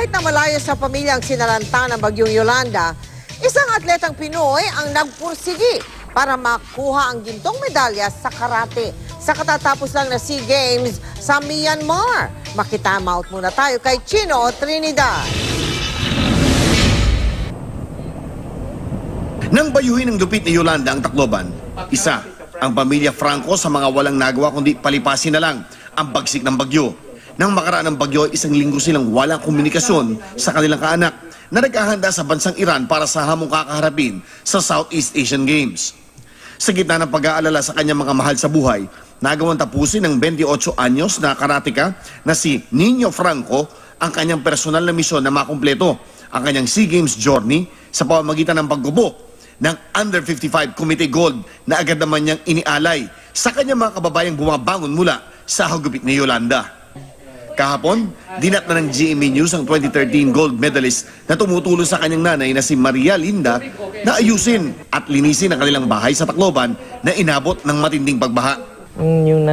Kahit na malayo sa pamilya ang sinalanta ng bagyong Yolanda, isang atletang Pinoy ang nagpursigi para makuha ang gintong medalya sa karate sa katatapos lang na SEA Games sa Myanmar. Makitama out muna tayo kay Chino Trinidad. Nang bayuhin ng lupit ni Yolanda ang Tacloban, isa ang pamilya Franco sa mga walang nagawa kundi palipasin na lang ang bagsik ng bagyo. Nang makaraan ng bagyo, isang linggo silang walang komunikasyon sa kanilang kaanak na naghahanda sa bansang Iran para sa hamong kakaharapin sa Southeast Asian Games. Sa gitna ng pag-aalala sa kanyang mga mahal sa buhay, nagawang tapusin ng 28 anyos na karateka na si Nino Franco ang kanyang personal na misyon na makumpleto ang kanyang SEA Games journey sa pamamagitan ng paggubok ng Under 55 Committee Gold na agad naman niyang inialay sa kanyang mga kababayang bumabangon mula sa hagupit ni Yolanda. Kahapon, dinat na ng GMA News ang 2013 gold medalist na tumutulong sa kanyang nanay na si Maria Linda na ayusin at linisin ang kanilang bahay sa Tacloban na inabot ng matinding pagbaha. Yung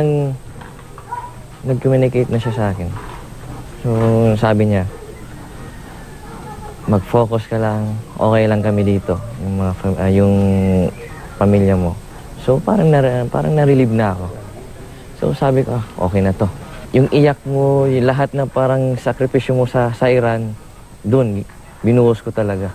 nag-communicate na siya sa akin. So, sabi niya, mag-focus ka lang, okay lang kami dito, yung pamilya mo. So, parang na-relieve na ako. So, sabi ko, okay na to. Yung iyak mo, yung lahat na parang sakripisyo mo sa Iran, doon, binuhos ko talaga.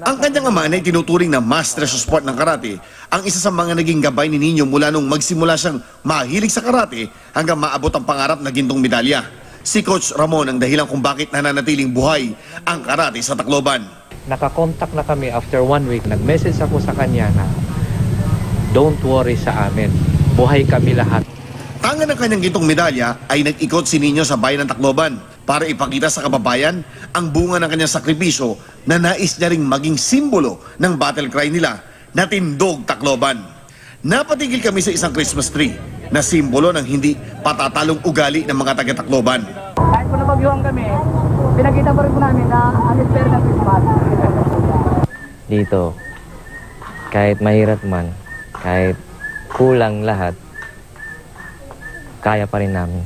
Ang kanyang ama na itinuturing na master sa sport ng karate, ang isa sa mga naging gabay ni Nino mula nung magsimula siyang mahilig sa karate hanggang maabot ang pangarap na gintong medalya. Si Coach Ramon ang dahilan kung bakit nananatiling buhay ang karate sa Tacloban. Nakakontak na kami after 1 week. Nag-message ako sa kanya na don't worry sa amin. Buhay kami lahat. Tangan ng kanyang gintong medalya ay nag-ikot si Nino sa bayan ng Tacloban para ipakita sa kababayan ang bunga ng kanyang sakripisyo na nais niya ring maging simbolo ng battle cry nila na Tindog Tacloban. Napatigil kami sa isang Christmas tree na simbolo ng hindi patatalong ugali ng mga taga-Tacloban. Kahit po nabagyuhan kami, pinakita pa rin po namin na unexpected na Christmas. Dito, kahit mahirap man, kahit kulang lahat, kaya pa rin namin.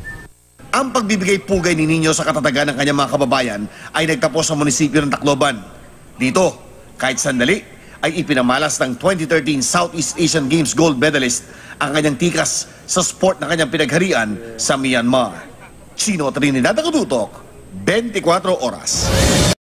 Ang pagbibigay pugay ni Nino sa katatagan ng kanyang mga kababayan ay nagtapos sa munisipyo ng Tacloban. Dito, kahit sandali, ay ipinamalas ng 2013 Southeast Asian Games gold medalist ang kanyang tikas sa sport na kanyang pinagharian sa Myanmar. Chino Trinidad, Nakatutok, 24 Oras.